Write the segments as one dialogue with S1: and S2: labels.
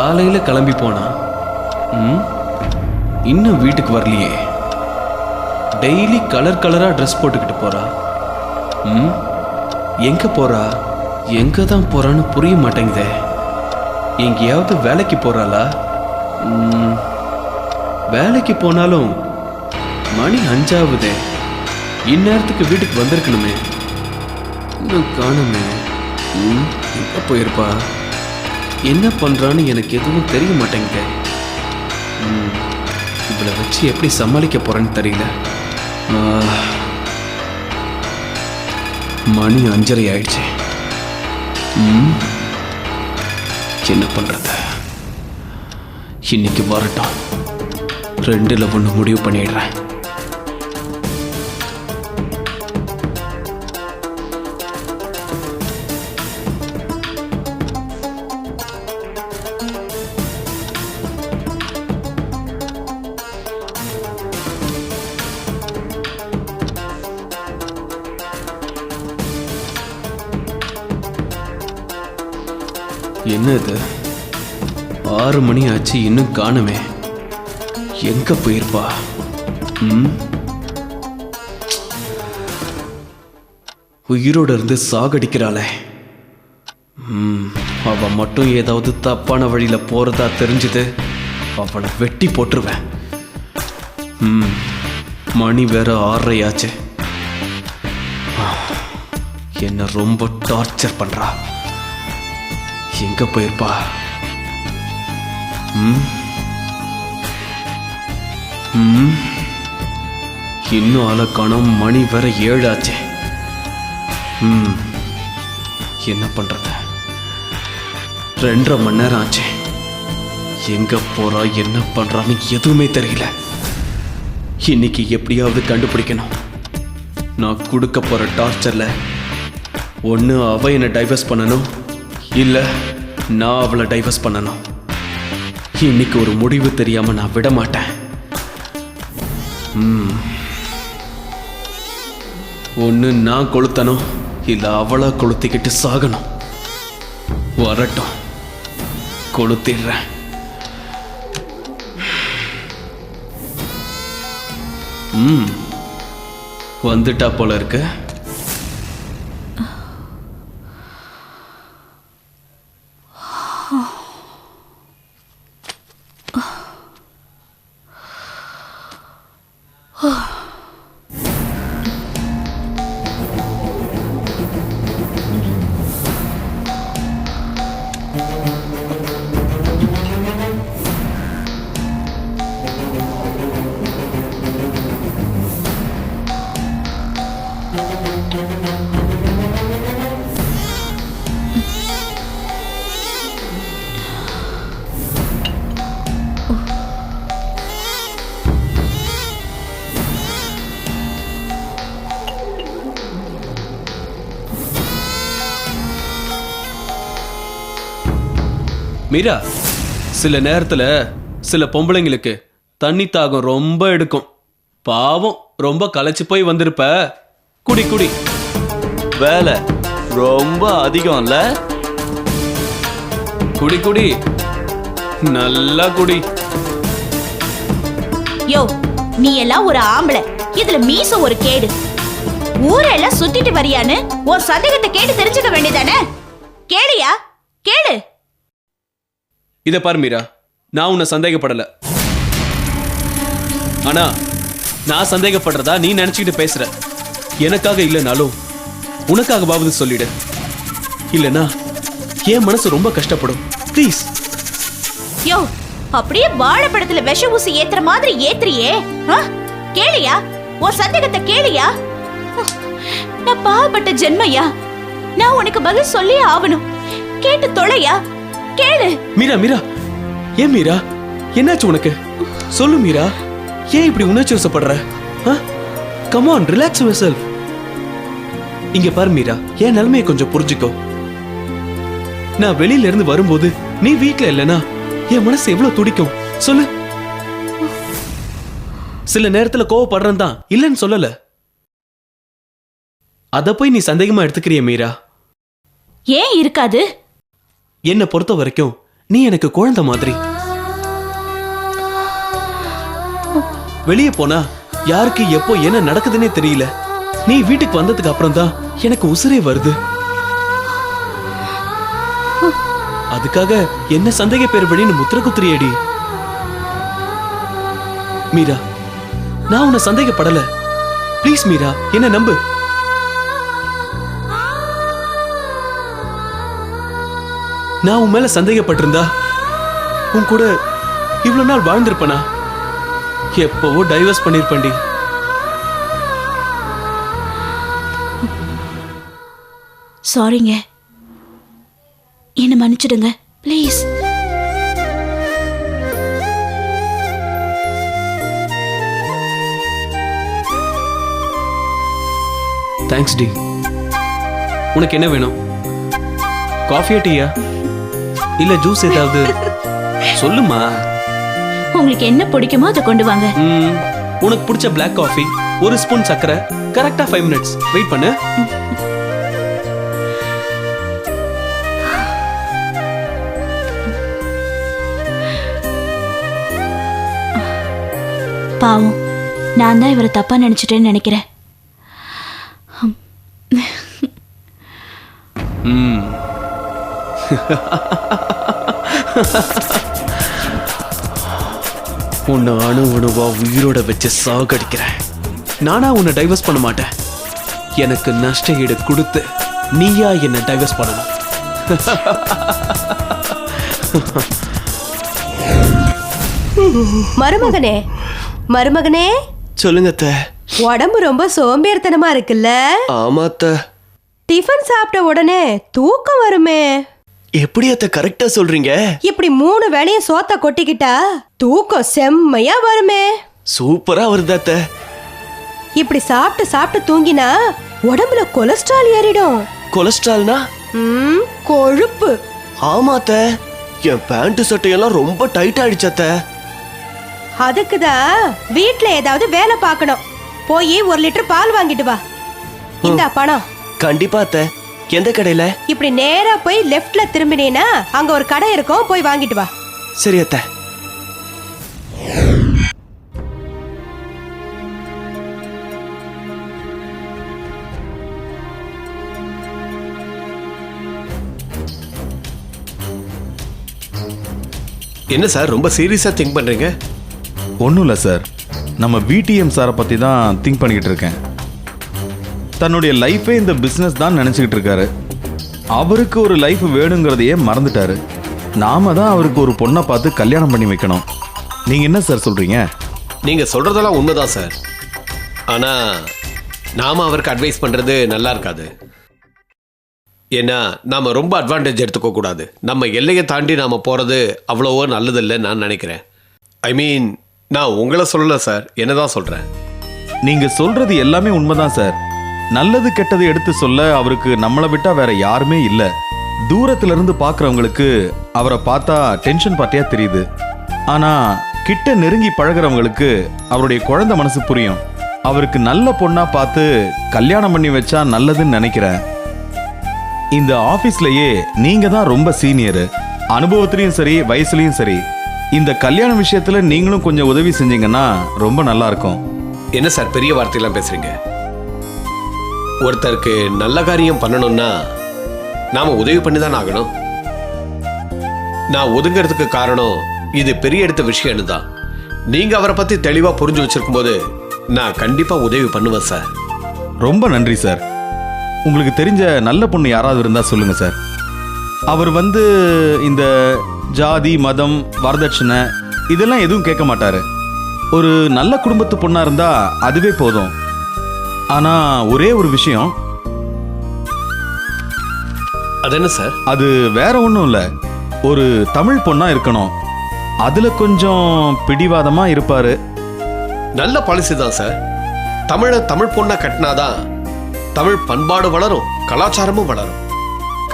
S1: காலையில கிளம்பி போனா இன்னும் வீட்டுக்கு வரலையே. டெய்லி கலர் கலரா ட்ரெஸ் போட்டுக்கிட்டு போறா. எங்க போறா, எங்க தான் போறான்னு புரிய மாட்டேங்குதே. எங்கேயாவது வேலைக்கு போறாளா? வேலைக்கு போனாலும் மணி 5 ஆகுதே. இந்நேரத்துக்கு வீட்டுக்கு வந்திருக்கணுமே. இன்னும் காணுமே. எங்க போயிருப்பா? என்ன பண்றான்னு எனக்கு எதுவும் தெரிய மாட்டேங்குதே. இவளை வச்சு எப்படி சமாளிக்க போறேன்னு தெரியல. மணி 5:30 ஆயிடுச்சு. என்ன பண்றது? இன்னைக்கு வரட்டும். 2ல் 1 முடிவு பண்ணிடுறேன். என்ன இது? 6 மணி ஆச்சு, இன்னும் காணுமே. எங்க போயிருப்பா? உயிரோட இருந்து சாகடிக்கிறாளே. அவ மட்டும் ஏதாவது தப்பான வழியில போறதா தெரிஞ்சது, அவளை வெட்டி போட்டுருவேன். மணி வேற 6:30 ஆச்சு. என்ன ரொம்ப டார்ச்சர் பண்றா. எங்க போயிருப்பா? இன்னும் ஆளை காணோம். மணி வேற 7 ஆச்சு. என்ன பண்றது? 2.5 மணி நேரம் ஆச்சு. எங்க போறா, என்ன பண்றான்னு எதுவுமே தெரியல. இன்னைக்கு எப்படியாவது கண்டுபிடிக்கணும். நான் கொடுக்க போற டார்ச்சர்ல ஒண்ணு அவ என்னை டைவர்ஸ் பண்ணணும், இல்ல நான் அவளை டைவர்ஸ் பண்ணணும். இன்னைக்கு ஒரு முடிவு தெரியாம நான் விட மாட்டேன். ஒண்ணு நான் கொளுத்தணும், இல்ல அவளை கொளுத்திக்கிட்டு சாகணும். வரட்டும், கொளுத்திடுறேன். வந்துட்டா போல இருக்கு. மீரா, சில நேரத்துல சில பொம்பளைங்களுக்கு தண்ணி தாகம் ரொம்ப எடுக்கும். பாவம், ரொம்ப களைச்சு போய் வந்திருப்ப. குடி குடி.
S2: வேலை ரொம்ப அதிகம்ல.
S1: குடி குடி, நல்லா குடி.
S3: யோ, நீ எல்லாம் ஒரு ஆம்பளை, இதுல மீச ஒரு கேடு. ஊரெல்லாம் சுத்திட்டு வரியான்னு உன் சந்தேகத்தை கேட்டு தெரிஞ்சுக்க வேண்டியதானே? கேளியா? கேளு.
S1: இத பாரு மீரா, நான் உன்னை சந்தேகப்படல. ஆனா நான் சந்தேகப்படுறதா நீ நினைச்சுக்கிட்டு பேசுற. எனக்காக இல்லைனாலும் உனக்காகவாவது சொல்லிடு. இல்லனா என் மனசு ரொம்ப கஷ்டப்படும். ப்ளீஸ்.
S3: யோ, அப்படியே வாழைப்பழத்துல விஷ ஊசி ஏத்துற மாதிரி ஏத்துறியே. கேளியா? உன் சந்தேகத்தை கேளியா? நான் பாவப்பட்ட ஜென்மையா? நான் உனக்கு பதில் சொல்லியே ஆகணும். கேட்டு தொலையா? கேளு.
S1: மீரா மீரா, ஏன் மீரா, என்னாச்சு உனக்கு? சொல்லு மீரா, ஏன் இப்படி உணர்ச்சி வசப்படுற? Come on, relax yourself. இங்க பாரு மீரா, என் நிலைமையை கொஞ்சம் புரிஞ்சுக்கோ. நான் வெளியில இருந்து வரும்போது நீ வீட்ல இல்லனா என் மனசு எவ்வளவு துடிக்கும் சொல்லு. சில நேரத்துல கோவப்படுறேன் தான், இல்லன்னு சொல்லல. அத போய் நீ சந்தேகமா எடுத்துக்கிறிய மீரா?
S3: ஏன் இருக்காது?
S1: என்ன பொறுத்த வரைக்கும் நீ எனக்கு குழந்தை மாதிரி. வெளியே போனா யாருக்கு எப்போ என்ன நடக்குதுன்னே தெரியல. நீ வீட்டுக்கு வந்ததுக்கு அப்புறம் தான் எனக்கு உசுரே வருது. அதுக்காக என்ன சந்தேக பேர் வழின்னு முத்திர குத்திரியடி. மீரா, நான் உன்னை சந்தேகப்படல. ப்ளீஸ் மீரா, என்ன நம்பு. நான் உன் மேல சந்தேகப்பட்டிருந்தா உன் கூட இவ்வளவு நாள் வாழ்ந்திருப்பனா? எப்பவோ டைவர்ஸ் பண்ணிருப்பேன்டி.
S3: சாரிங்க, என்ன மன்னிச்சிடுங்க ப்ளீஸ்.
S1: Thanks D. உனக்கு என்ன வேணும்? காஃபியா டீயா இல்ல ஜூஸ் ஏதாவது சொல்லுமா.
S3: உங்களுக்கு என்ன பிடிக்குமோ அதை கொண்டு வாங்க.
S1: உனக்கு பிடிச்ச பிளாக் காஃபி, ஒரு ஸ்பூன் சக்கரை, கரெக்டா 5 minutes வெயிட் பண்ணு.
S3: பாவம், நான் தான் இவரை தப்பா நினைச்சிட்டேன்னு நினைக்கிறேன்.
S1: உன்னை அணு அணுவா உயிரோட வச்சு சாகடிக்கிறேன். நானா உன்னை டைவர்ஸ் பண்ண மாட்டேன். எனக்கு நஷ்ட ஈடு கொடுத்து நீயா என்ன டைவர்ஸ் பண்ணணும்.
S4: மருமகனே, மருமகனே,
S5: சொல்லுங்க அத்தை.
S4: உடம்பு ரொம்ப சோம்பேறித்தனமா இருக்குல்ல?
S5: ஆமா அத்தை.
S4: டிஃபன் சாப்பிட்ட உடனே தூக்கம் வருமே.
S5: எப்படி அத்தை கரெக்டா சொல்றீங்க?
S4: இப்படி 3 வேளையும் சோத்த கொட்டிக்கிட்டா தூக்கம் செம்மையா வருமே.
S5: சூப்பரா வருது அத்தை.
S4: இப்படி சாப்பிட்டு சாப்பிட்டு தூங்கினா உடம்புல கொலஸ்ட்ரால் ஏறிடும்.
S5: கொலஸ்ட்ரால்னா?
S4: கொழுப்பு.
S5: ஆமா அத்தை, என் பேண்ட் சட்டையெல்லாம் ரொம்ப டைட் ஆயிடுச்சு அத்தை.
S4: அதுக்குதான் வீட்ல ஏதாவது வேலை பார்க்கணும். போய் 1 லிட்டர் பால் வாங்கிட்டு வா. இந்த பணம்.
S5: கண்டிப்பா அத்தை. எந்த கடையில?
S4: இப்படி நேரா போய் லெஃப்ட்ல திரும்பினீனா அங்க ஒரு கடை இருக்கும், போய் வாங்கிட்டு வா.
S5: சரி அத்தை.
S6: என்ன சார் ரொம்ப சீரியஸா திங்க் பண்றீங்க?
S7: ஒன்றும் இல்லை சார், நம்ம விடிஎம் சாரை பற்றி தான் திங்க் பண்ணிக்கிட்டு இருக்கேன். தன்னுடைய லைஃபே இந்த பிஸ்னஸ் தான் நினச்சிக்கிட்டு இருக்காரு. அவருக்கு ஒரு லைஃப் வேணுங்கிறதையே மறந்துட்டாரு. நாம தான் அவருக்கு ஒரு பொண்ணை பார்த்து கல்யாணம் பண்ணி வைக்கணும். நீங்கள் என்ன சார் சொல்கிறீங்க?
S6: நீங்க சொல்றதெல்லாம் உண்மைதான் சார். ஆனா நாம அவருக்கு அட்வைஸ் பண்றது நல்லா இருக்காது. ஏன்னா நாம ரொம்ப அட்வான்டேஜ் எடுத்துக்க கூடாது. நம்ம எல்லையை தாண்டி நாம போறது அவ்வளவோ நல்லது இல்லைன்னு நான் நினைக்கிறேன். ஐ மீன், நான் உங்களை சொல்லல சார், என்னதான் சொல்றேன்.
S7: நீங்கள் சொல்கிறது எல்லாமே உண்மைதான் சார். நல்லது கெட்டது எடுத்து சொல்ல அவருக்கு நம்மளை விட்டா வேற யாருமே இல்லை. தூரத்துல இருந்து பார்க்குறவங்களுக்கு அவரை பார்த்தா டென்ஷன் பார்ட்டியா தெரியுது. ஆனா கிட்ட நெருங்கி பழகிறவங்களுக்கு அவருடைய குழந்தை மனசு புரியும். அவருக்கு நல்ல பொண்ணா பார்த்து கல்யாணம் பண்ணி வச்சா நல்லதுன்னு நினைக்கிறேன். இந்த ஆபீஸ்லயே நீங்க தான் ரொம்ப சீனியர். அனுபவத்திலையும் சரி, வயசுலயும் சரி. இந்த கல்யாண விஷயத்துல நீங்களும் கொஞ்சம் உதவி செஞ்சீங்கன்னா ரொம்ப நல்லா இருக்கும்.
S6: என்ன சார் பெரிய வார்த்தையெல்லாம் பேசுறீங்க? ஒருத்தருக்கு நல்ல காரியம் பண்ணணும்னா நாம உதவி பண்ணி தான் ஆகணும். நான் ஒதுங்கிறதுக்கு காரணம் இது பெரிய எடுத்த விஷயம்னு தான். நீங்க அவரை பத்தி தெளிவா புரிஞ்சு வச்சிருக்கும் போது நான் கண்டிப்பா உதவி பண்ணுவேன் சார்.
S7: ரொம்ப நன்றி சார். உங்களுக்கு தெரிஞ்ச நல்ல பொண்ணு யாராவது இருந்தா சொல்லுங்க சார். அவர் இந்த ஜாதி, மதம், வரதட்சணை இதெல்லாம் எதுவும் கேட்க மாட்டாரு. ஒரு நல்ல குடும்பத்து பொண்ணா இருந்தா அதுவே போதும். ஆனா ஒரே ஒரு விஷயம்.
S6: அது என்ன சார்?
S7: அது வேற ஒன்றும் இல்லை. ஒரு தமிழ் பொண்ணா இருக்கணும். அதுல கொஞ்சம் பிடிவாதமா இருப்பாரு.
S6: நல்ல பாலிசி தான் சார். தமிழ் பொண்ணா கட்டினாதான் தமிழ் பண்பாடு வளரும், கலாச்சாரமும் வளரும்.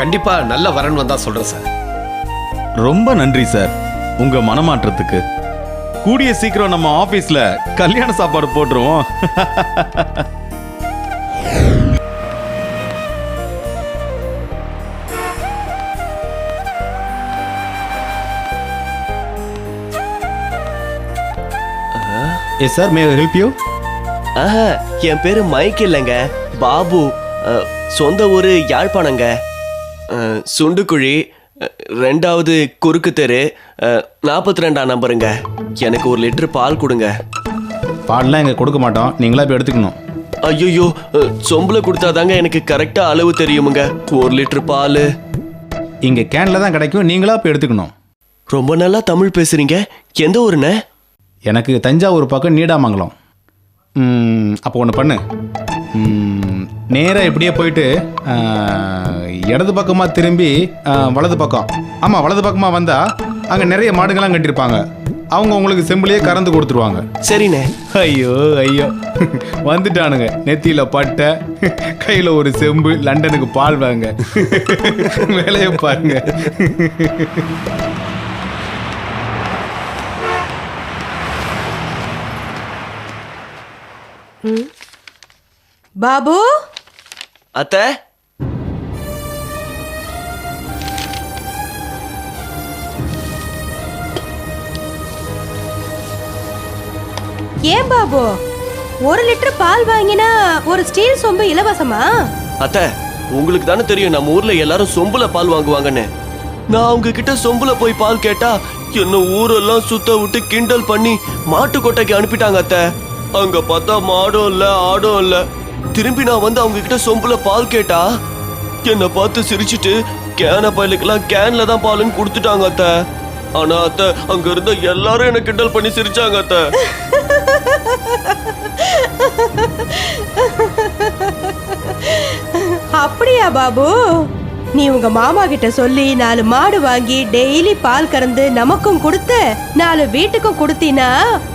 S6: கண்டிப்பா நல்ல வரன் வந்தா சொல்றேன் சார்.
S7: ரொம்ப நன்றி சார் உங்க மனமாற்றத்துக்கு. கூடிய சீக்கிரம் நம்ம ஆபீஸ்ல கல்யாண சாப்பாடு போட்டுருவோம்.
S8: Yes sir, may help you?
S5: ஆஹா, என் பேரு மைக் இல்லைங்க, பாபு. சொந்த ஊரு யாழ்ப்பாணங்க. சுண்டுக்குழி, 2வது குறுக்கு தெரு, 42ஆம் நம்பருங்க. எனக்கு 1 லிட்டர் பால் கொடுங்க.
S8: பால்லாம் இங்கே கொடுக்க மாட்டோம், நீங்களா போய் எடுத்துக்கணும்.
S5: ஐயோ, சொம்புல கொடுத்தாதாங்க எனக்கு கரெக்டா அளவு தெரியுமுங்க. 1 லிட்டர் பால்
S8: இங்கே கேனில் தான் கிடைக்கும், நீங்களா போய் எடுத்துக்கணும்.
S5: ரொம்ப நல்லா தமிழ் பேசுறீங்க. எந்த ஊருண்ணே?
S8: எனக்கு தஞ்சாவூர் பக்கம் நீடாமங்கலம். அப்போ ஒன்று பண்ணு, நேராக இப்படியே போயிட்டு இடது பக்கமாக திரும்பி வலது பக்கம், ஆமாம் வலது பக்கமாக வந்தால் அங்கே நிறைய மாடுங்கள்லாம் கட்டியிருப்பாங்க. அவங்க உங்களுக்கு செம்பிலேயே கறந்து கொடுத்துருவாங்க.
S5: சரிண்ணே.
S8: ஐயோ ஐயோ, வந்துட்டானுங்க. நெத்தியில் பட்டை, கையில் ஒரு செம்பு, லண்டனுக்கு பால் வாங்க. வேலையை பாருங்க.
S4: பாபு,
S5: அத்தை,
S4: ஏன் பாபு 1 லிட்டர் பால் வாங்கினா ஒரு ஸ்டீல் சொம்பு இலவசமா?
S5: அத்தை, உங்களுக்கு தானே தெரியும் நம்ம ஊர்ல எல்லாரும் சொம்புல பால் வாங்குவாங்கன்னு. நான் அவங்க கிட்ட சொம்புல போய் பால் கேட்டா என்ன ஊரெல்லாம் சுத்த விட்டு கிண்டல் பண்ணி மாட்டு கொட்டைக்கு அனுப்பிட்டாங்க அத்தை. அங்க பார்த்தா மாடும் இல்ல ஆடும் இல்ல. திரும்பி நான் வந்து அவங்க கிட்ட சொம்புல பால் கேட்டா என்னை பார்த்து சிரிச்சிட்டு கேன பயலுக்கெல்லாம் கேன்ல தான் பாலுன்னு கொடுத்துட்டாங்க அத்தை. ஆனா அத்தை, அங்க இருந்த எல்லாரும் என்ன கிண்டல் பண்ணி சிரிச்சாங்க அத்தை.
S4: அப்படியா பாபு? நீ உங்க மாமா கிட்ட சொல்லி 4 மாடு வாங்கி டெய்லி பால் கறந்து நமக்கும் கொடுத்து 4 வீட்டுக்கும் கொடுத்தீனா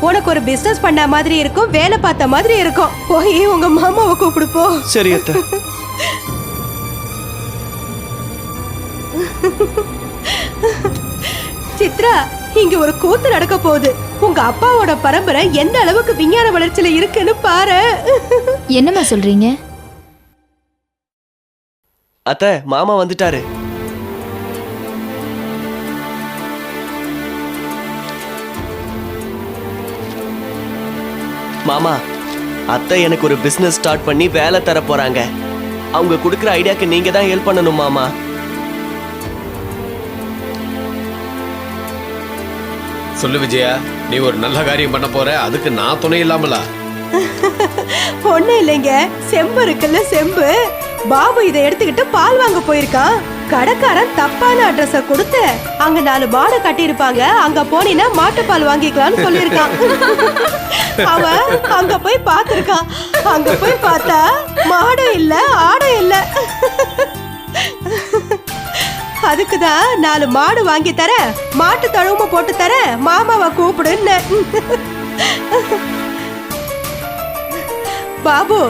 S4: உனக்கு ஒரு பிசினஸ் பண்ண மாதிரி இருக்கும், வேலை பார்த்த மாதிரி இருக்கும். போய் உங்க மாமாவை கூப்பிடு போ.
S5: சரி அத்தை.
S4: சித்ரா, இங்க ஒரு கூத்து நடக்க போகுது. உங்க அப்பாவோட பரம்பரை எந்த அளவுக்கு விஞ்ஞான வளர்ச்சியில இருக்குன்னு பாரு.
S9: என்னம்மா சொல்றீங்க?
S5: அத்தை, மாமா வந்துட்டாரு. மாமா, அத்தை எனக்கு ஒரு பிசினஸ் ஸ்டார்ட் பண்ணி வேலை தர போறாங்க. அவங்க கொடுக்குற ஐடியாக்கு நீங்க தான் ஹெல்ப் பண்ணணும் மாமா.
S6: சொல்லு விஜயா, நீ ஒரு நல்ல காரியம் பண்ண போற, அதுக்கு நான் துணை இல்லாமலா?
S4: ஒண்ணு இல்லைங்க, செம்பு இருக்குல்ல செம்பு. பாபு இதை எடுத்துக்கிட்டு பால் வாங்க போயிருக்கான். கடைக்காரன் தப்பான அட்ரஸ கொடுத்து அங்க 4 மாடு கட்டியிருப்பாங்க, அங்க போனீன்னா மாட்டுப்பால் வாங்கிக்கலாம்னு சொல்லியிருக்கான். அவன் அங்க போய் பார்த்திருக்கான். அங்க போய் பார்த்தா மாடும் இல்ல ஆடும் இல்ல. அதுக்குதான் 4 மாடு வாங்கி தர, மாட்டு தழுவ போட்டு தர, மாமாவை கூப்பிடுன்னு. பாபு,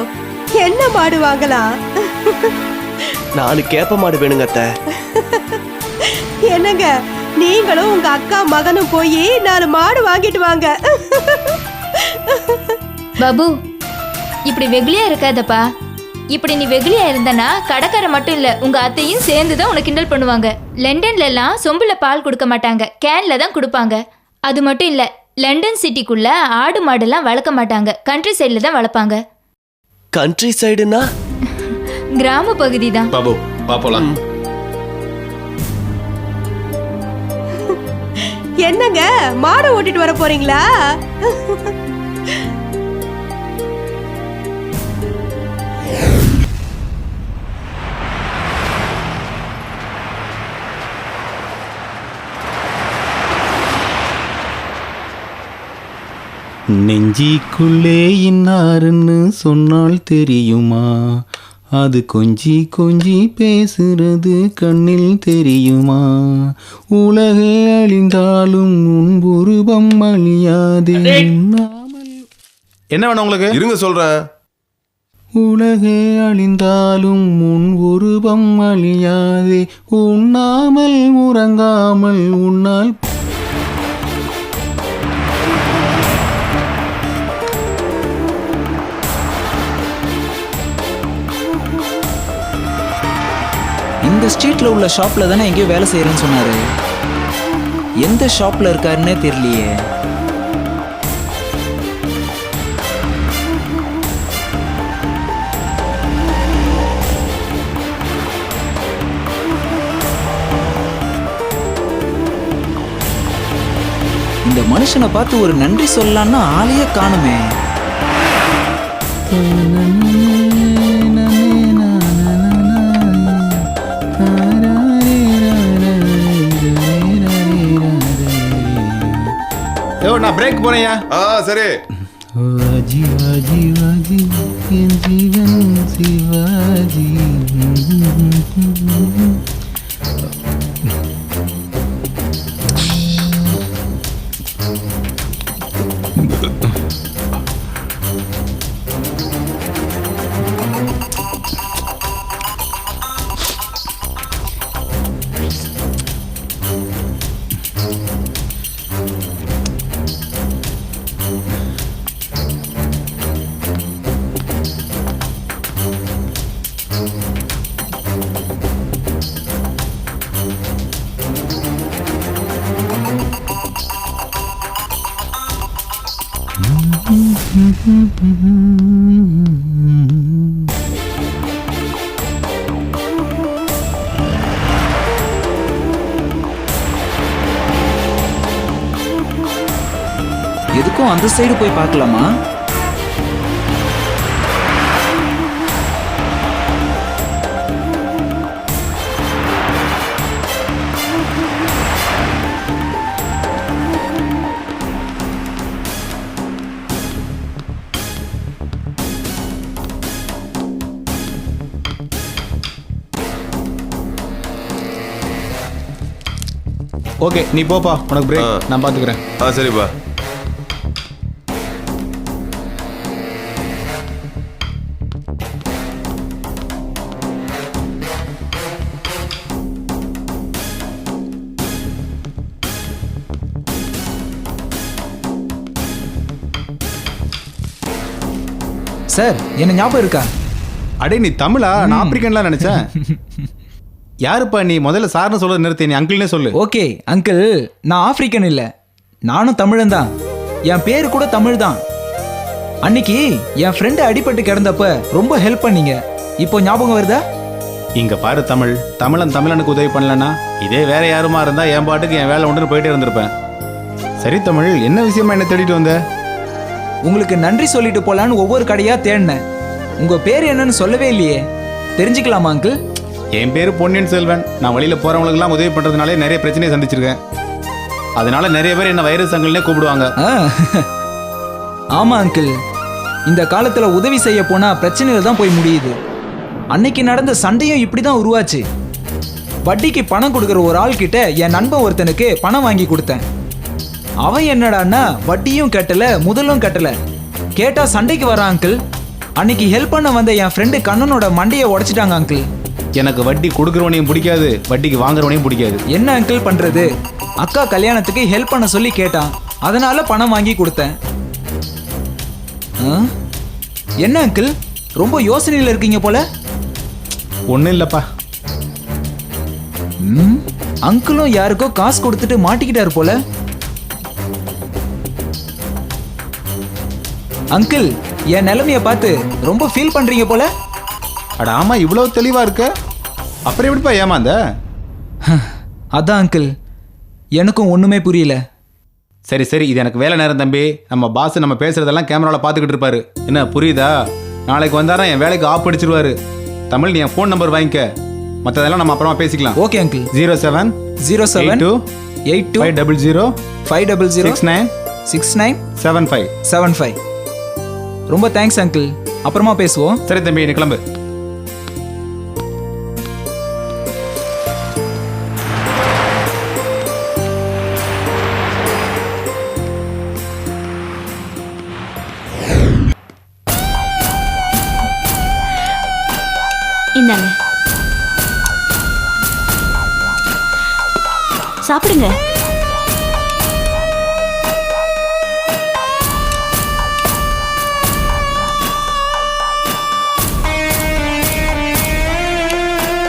S4: என்ன மாடு வாங்கலாம்?
S5: 4 கேப்ப மாடு வேணுங்க அத்தை.
S4: என்னங்க, நீங்களும் உங்க அக்கா மகனும் போய் 4 மாடு வாங்கிட்டு வாங்க.
S9: பாபு, இப்படி வெகுளியா இருக்காதப்பா. இப்படி நீ வெகுளியா இருந்தனா கடைக்கார மட்டும் இல்ல உங்க அத்தையும் சேர்ந்து தான் உனக்கு கிண்டல் பண்ணுவாங்க. லண்டன்ல எல்லாம் சொம்புல பால் கொடுக்க மாட்டாங்க, கேன்ல தான் கொடுப்பாங்க. அது மட்டும் இல்ல, லண்டன் சிட்டிக்குள்ள ஆடு மாடெல்லாம் வளர்க்க மாட்டாங்க, கண்ட்ரி சைடுல தான் வளர்ப்பாங்க.
S5: கண்ட்ரி சைடுனா?
S9: கிராம பகுதி தான்.
S6: பாபு, பாப்போலாம்.
S4: என்னங்க, மாடு ஓட்டிட்டு வர போறீங்களா?
S8: நெஞ்சிக்குள்ளே இன்னாருன்னு சொன்னால் தெரியுமா? அது கொஞ்சி கொஞ்சி பேசுறது கண்ணில் தெரியுமா? உலகே அழிந்தாலும் உன்புருவம் அழியாது. என்ன வேணும் உங்களுக்கு?
S10: இருங்க சொல்றேன்.
S8: உலகே அழிந்தாலும் உன் உருவம் அழியாதே, உண்ணாமல் உறங்காமல் உன்னால்.
S11: இந்த ஸ்ட்ரீட்ல உள்ள ஷாப்ல தானே எங்கேயோ வேலை செய்யறேன்னு சொன்னாரு. எந்த ஷாப்ல இருக்காருன்னே தெரியலையே. மனுஷனை பார்த்து ஒரு நன்றி சொல்லலான்னு ஆளையே காணுமே.
S8: யோ நான் பிரேக் போறேன்யா.
S10: சரி.
S11: எதுக்கும் அந்த சைடு போய் பார்க்கலாமா?
S8: ஓகே நீ போப்பா, உனக்கு பிரேக் நான் பாத்துக்கிறேன்.
S10: சரிப்பா.
S11: சார் என்ன ஞாபகம் இருக்கா?
S8: அடே நீ தமிழா? நான் ஆப்பிரிக்கன்லாம் நினைச்சேன். யாருப்பா நீ? முதல்ல சார்னு சொல்ல நிறுத்தி, நீ அங்கிள்னே சொல்லு.
S11: ஓகே அங்கிள், நான் ஆப்பிரிக்கன் இல்லை, நானும் தமிழன் தான். என் பேரு கூட தமிழ் தான். அன்னைக்கு என் ஃப்ரெண்டு அடிபட்டு கிடந்தப்ப ரொம்ப ஹெல்ப் பண்ணீங்க. இப்போ ஞாபகம் வருதா?
S8: இங்க பாரு தமிழ், தமிழனுக்கு உதவி பண்ணலன்னா இதே வேற யாருமா இருந்தா என் பாட்டுக்கு என் வேலை உண்டுன்னு போயிட்டே இருந்திருப்பேன். சரி தமிழ், என்ன விஷயமா என்ன தேடிட்டு வந்த?
S11: உங்களுக்கு நன்றி சொல்லிட்டு போலான்னு ஒவ்வொரு கடையா தேடினேன். உங்க பேர் என்னன்னு சொல்லவே இல்லையே, தெரிஞ்சுக்கலாமா அங்கிள்?
S8: என் பேரு பொன்னியின் செல்வன். நான் வழியில போறவங்களுக்குலாம் உதவி பண்றதுனாலே நிறைய பிரச்சனையை சந்திச்சிருக்கேன். அதனால நிறைய பேர் என்ன வைரஸ் அங்கிள்னே கூப்பிடுவாங்க.
S11: ஆமா அங்கிள், இந்த காலத்துல உதவி செய்ய போனா பிரச்சனையில தான் போய் முடியுது. அன்னைக்கு நடந்த சண்டையும் இப்படிதான் உருவாச்சு. வட்டிக்கு பணம் கொடுக்குற ஒரு ஆள் கிட்ட என் நண்பன் ஒருத்தனுக்கு பணம் வாங்கி கொடுத்தேன். அவன் என்னடான்னா வட்டியும் கட்டல முதலும் கட்டல. கேட்டா சண்டைக்கு வரான் அங்கிள். அன்னைக்கு ஹெல்ப் பண்ண வந்த என் ஃப்ரெண்டு கண்ணனோட மண்டையை உடைச்சிட்டாங்க அங்கிள்.
S8: எனக்கு வட்டி கொடுக்குறவனையும் பிடிக்காது, வட்டிக்கு வாங்குறவனையும் பிடிக்காது.
S11: என்ன அங்கிள் பண்றது? அக்கா கல்யாணத்துக்கு ஹெல்ப் பண்ண சொல்லி கேட்டான், அதனால பணம் வாங்கி கொடுத்தேன். என்ன அங்கிள் ரொம்ப யோசனையில் இருக்கீங்க போல?
S8: ஒன்றும் இல்லப்பா.
S11: அங்கிளும் யாருக்கோ காசு கொடுத்துட்டு மாட்டிக்கிட்டாரு போல. அங்கிள் என் நிலைமைய பார்த்து ரொம்ப ஃபீல் பண்றீங்க போல.
S8: அட ஆமா, இவ்வளவு தெளிவா இருக்க, அப்புறம் எப்படிப்பா ஏமாந்த?
S11: அதான் அங்கிள், எனக்கும் ஒண்ணுமே புரியல.
S8: சரி சரி, இது எனக்கு வேலை நேரம் தம்பி. நம்ம பாஸ் நம்ம பேசுறதெல்லாம் கேமராவில் பார்த்துக்கிட்டு இருப்பாரு. என்ன புரியுதா? நாளைக்கு வந்தாரா என் வேலைக்கு ஆப் அடிச்சிருவாரு. தமிழ், நீ என் ஃபோன் நம்பர் வாங்கிக்க, மற்றதெல்லாம் நம்ம அப்புறமா பேசிக்கலாம்.
S11: Okay uncle.
S8: 07
S11: 82
S8: 500
S11: 500
S8: 69 75.
S11: ரொம்ப தேங்க்ஸ் அங்கிள், அப்புறமா பேசுவோம்.
S8: சரி தம்பி, நீ கிளம்பு.
S3: இந்தாங்க சாப்பிடுங்க.